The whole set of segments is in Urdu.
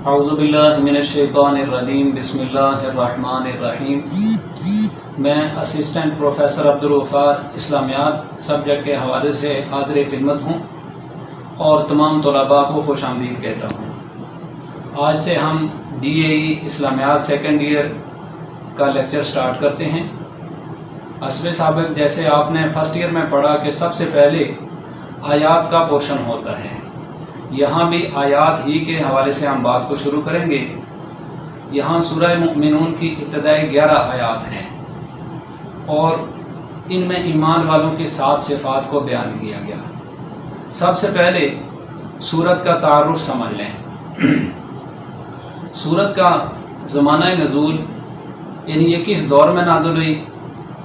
اعوذ باللہ من الشیطان الرجیم بسم اللہ الرحمن الرحیم۔ میں اسسٹنٹ پروفیسر عبدالغفار اسلامیات سبجیکٹ کے حوالے سے حاضر خدمت ہوں اور تمام طلباء کو خوش آمدید کہتا ہوں۔ آج سے ہم DAE اسلامیات سیکنڈ ایئر کا لیکچر سٹارٹ کرتے ہیں۔ حسب سابق جیسے آپ نے فرسٹ ایئر میں پڑھا کہ سب سے پہلے آیات کا پورشن ہوتا ہے، یہاں بھی آیات ہی کے حوالے سے ہم بات کو شروع کریں گے۔ یہاں سورہ مؤمنون کی ابتدائی 11 آیات ہیں اور ان میں ایمان والوں کی 7 صفات کو بیان کیا گیا۔ سب سے پہلے سورت کا تعارف سمجھ لیں۔ سورت کا زمانہ نزول یعنی یہ کس دور میں نازل ہوئی؟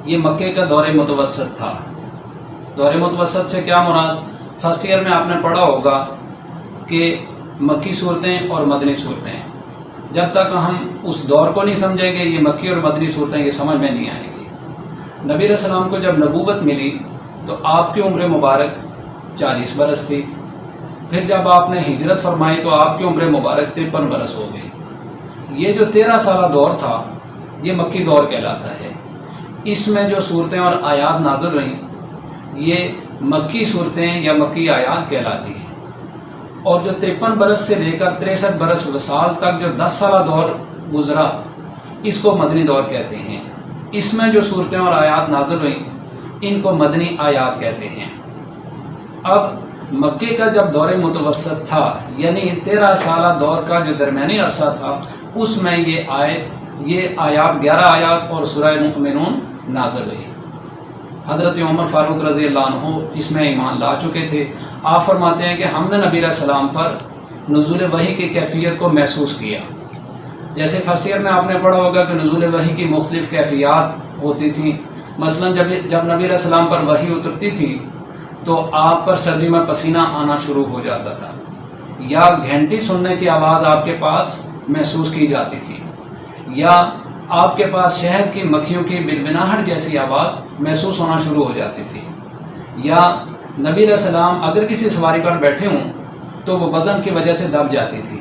یہ مکے کا دور متوسط تھا۔ دور متوسط سے کیا مراد؟ فرسٹ ایئر میں آپ نے پڑھا ہوگا کہ مکی صورتیں اور مدنی صورتیں، جب تک ہم اس دور کو نہیں سمجھیں گے یہ مکی اور مدنی صورتیں یہ سمجھ میں نہیں آئیں گی۔ نبی علیہ السلام کو جب نبوت ملی تو آپ کی عمر مبارک 40 برس تھی، پھر جب آپ نے ہجرت فرمائی تو آپ کی عمر مبارک 53 برس ہو گئی۔ یہ جو 13 سالہ دور تھا یہ مکی دور کہلاتا ہے۔ اس میں جو صورتیں اور آیات نازل ہوئیں یہ مکی صورتیں یا مکی آیات کہلاتی ہیں، اور جو 53 برس سے لے کر 63 برس وصال تک جو 10 سالہ دور گزرا اس کو مدنی دور کہتے ہیں۔ اس میں جو صورتیں اور آیات نازل ہوئیں ان کو مدنی آیات کہتے ہیں۔ اب مکے کا جب دور متوسط تھا یعنی 13 سالہ دور کا جو درمیانی عرصہ تھا اس میں یہ آیات 11 آیات اور سورہ مؤمنون نازل ہوئی۔ حضرت عمر فاروق رضی اللہ عنہ اس میں ایمان لا چکے تھے۔ آپ فرماتے ہیں کہ ہم نے نبی علیہ السلام پر نزول وحی کی کیفیت کو محسوس کیا۔ جیسے فرسٹ ایئر میں آپ نے پڑھا ہوگا کہ نزول وحی کی مختلف کیفیات ہوتی تھیں۔ مثلا جب نبی علیہ السلام پر وحی اترتی تھی تو آپ پر سردی میں پسینہ آنا شروع ہو جاتا تھا، یا گھنٹی سننے کی آواز آپ کے پاس محسوس کی جاتی تھی، یا آپ کے پاس شہد کی مکھیوں کی بنبناہٹ جیسی آواز محسوس ہونا شروع ہو جاتی تھی، یا نبی علیہ السلام اگر کسی سواری پر بیٹھے ہوں تو وہ وزن کی وجہ سے دب جاتی تھی،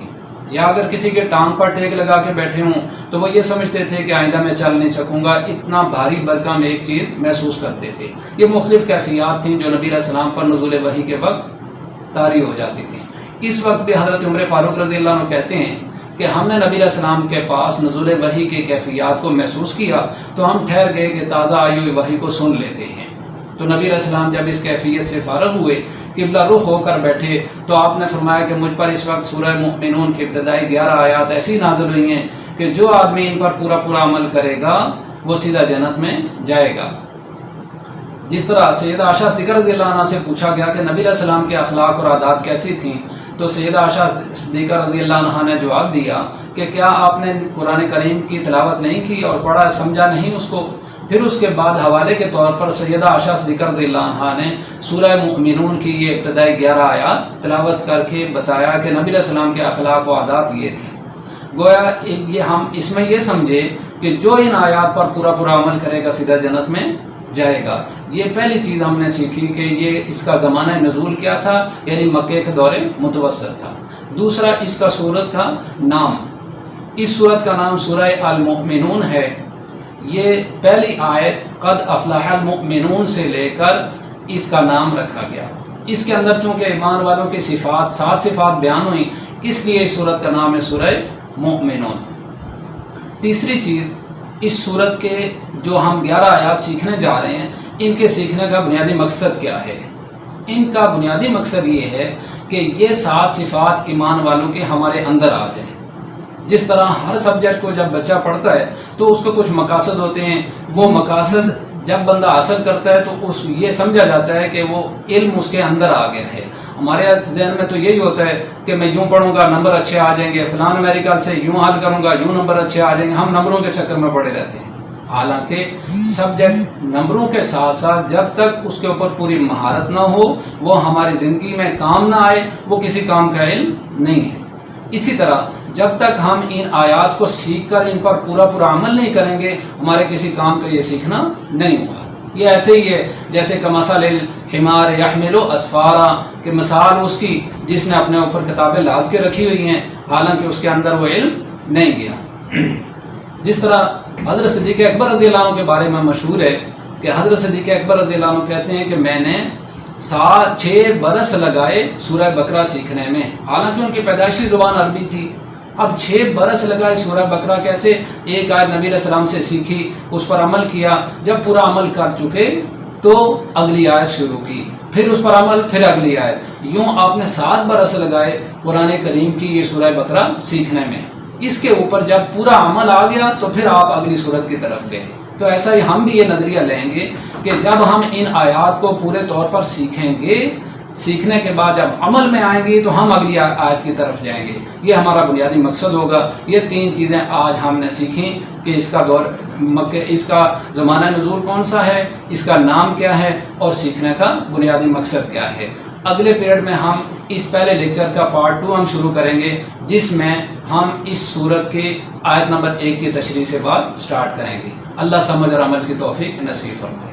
یا اگر کسی کے ٹانگ پر ٹیک لگا کے بیٹھے ہوں تو وہ یہ سمجھتے تھے کہ آئندہ میں چل نہیں سکوں گا، اتنا بھاری برکم ایک چیز محسوس کرتے تھے۔ یہ مختلف کیفیات تھیں جو نبی علیہ السلام پر نزول وحی کے وقت طاری ہو جاتی تھیں۔ اس وقت بھی حضرت عمر فاروق رضی اللہ عنہ کہتے ہیں کہ ہم نے نبی علیہ السلام کے پاس نزول وحی کی کیفیات کو محسوس کیا تو ہم ٹھہر گئے کہ تازہ آئی ہوئی وحی کو سن لیتے ہیں۔ تو نبی علیہ السلام جب اس کیفیت سے فارغ ہوئے، قبلہ رخ ہو کر بیٹھے، تو آپ نے فرمایا کہ مجھ پر اس وقت سورہ مؤمنون کی ابتدائی 11 آیات ایسی نازل ہوئی ہیں کہ جو آدمی ان پر پورا عمل کرے گا وہ سیدھا جنت میں جائے گا۔ جس طرح سیدہ عائشہ صدیقہ رضی اللہ عنہ سے پوچھا گیا کہ نبی علیہ السلام کے اخلاق اور عادات کیسی تھیں، تو سیدہ عائشہ صدیقہ رضی اللہ عنہ نے جواب دیا کہ کیا آپ نے قرآن کریم کی تلاوت نہیں کی اور پڑھا سمجھا نہیں اس کو؟ پھر اس کے بعد حوالے کے طور پر سیدہ عائشہ صدیقہ رضی اللہ عنہ نے سورہ مؤمنون کی یہ ابتدائی 11 آیات تلاوت کر کے بتایا کہ نبی علیہ السلام کے اخلاق و عادات یہ تھے۔ گویا یہ ہم اس میں یہ سمجھے کہ جو ان آیات پر پورا عمل کرے گا سیدھا جنت میں جائے گا۔ یہ پہلی چیز ہم نے سیکھی کہ یہ اس کا زمانہ نزول کیا تھا، یعنی مکے کے دور متوسط تھا۔ دوسرا اس کا سورت کا نام، اس سورت کا نام سورہ المؤمنون ہے۔ یہ پہلی آیت قد افلح المؤمنون سے لے کر اس کا نام رکھا گیا۔ اس کے اندر چونکہ ایمان والوں کی 7 صفات بیان ہوئیں اس لیے اس سورت کا نام ہے سورہ مؤمنون۔ تیسری چیز، اس سورت کے جو ہم 11 آیات سیکھنے جا رہے ہیں ان کے سیکھنے کا بنیادی مقصد کیا ہے؟ ان کا بنیادی مقصد یہ ہے کہ یہ 7 صفات ایمان والوں کے ہمارے اندر آ جائیں۔ جس طرح ہر سبجیکٹ کو جب بچہ پڑھتا ہے تو اس کو کچھ مقاصد ہوتے ہیں، وہ مقاصد جب بندہ حاصل کرتا ہے تو یہ سمجھا جاتا ہے کہ وہ علم اس کے اندر آ گیا ہے۔ ہمارے ذہن میں تو یہی ہوتا ہے کہ میں یوں پڑھوں گا نمبر اچھے آ جائیں گے، فلان میڈیکل سے یوں حل کروں گا یوں نمبر اچھے آ جائیں گے، ہم نمبروں کے چکر میں پڑے رہتے ہیں۔ حالانکہ سبجیکٹ نمبروں کے ساتھ ساتھ جب تک اس کے اوپر پوری مہارت نہ ہو، وہ ہماری زندگی میں کام نہ آئے، وہ کسی کام کا علم نہیں ہے۔ اسی طرح جب تک ہم ان آیات کو سیکھ کر ان پر پورا عمل نہیں کریں گے ہمارے کسی کام کا یہ سیکھنا نہیں ہوگا۔ یہ ایسے ہی ہے جیسے کمثل حمار یحمل اسفارا، کہ مثال اس کی جس نے اپنے اوپر کتابیں لاد کے رکھی ہوئی ہیں حالانکہ اس کے اندر وہ علم نہیں گیا۔ جس طرح حضرت صدیق اکبر رضی اللہ عنہ کے بارے میں مشہور ہے کہ حضرت صدیق اکبر رضی اللہ عنہ کہتے ہیں کہ میں نے 6 برس لگائے سورہ بقرہ سیکھنے میں، حالانکہ ان کی پیدائشی زبان عربی تھی۔ اب 6 برس لگائے سورہ بقرہ کیسے؟ ایک آیت نبی علیہ السلام سے سیکھی، اس پر عمل کیا، جب پورا عمل کر چکے تو اگلی آیت شروع کی، پھر اس پر عمل، پھر اگلی آیت، یوں آپ نے 7 برس لگائے قرآن کریم کی یہ سورہ بقرہ سیکھنے میں۔ اس کے اوپر جب پورا عمل آ گیا تو پھر آپ اگلی صورت کی طرف گئے۔ تو ایسا ہی ہم بھی یہ نظریہ لیں گے کہ جب ہم ان آیات کو پورے طور پر سیکھیں گے، سیکھنے کے بعد جب عمل میں آئیں گے تو ہم اگلی آیت کی طرف جائیں گے۔ یہ ہمارا بنیادی مقصد ہوگا۔ یہ 3 چیزیں آج ہم نے سیکھیں کہ اس کا دور مکہ، اس کا زمانہ نزول کون سا ہے، اس کا نام کیا ہے، اور سیکھنے کا بنیادی مقصد کیا ہے۔ اگلے پیریڈ میں ہم اس پہلے لیکچر کا پارٹ 2 ہم شروع کریں گے، جس میں ہم اس سورت کے آیت نمبر 1 کی تشریح سے بات سٹارٹ کریں گے۔ اللہ سمجھ اور عمل کی توفیق نصیب فرمائے۔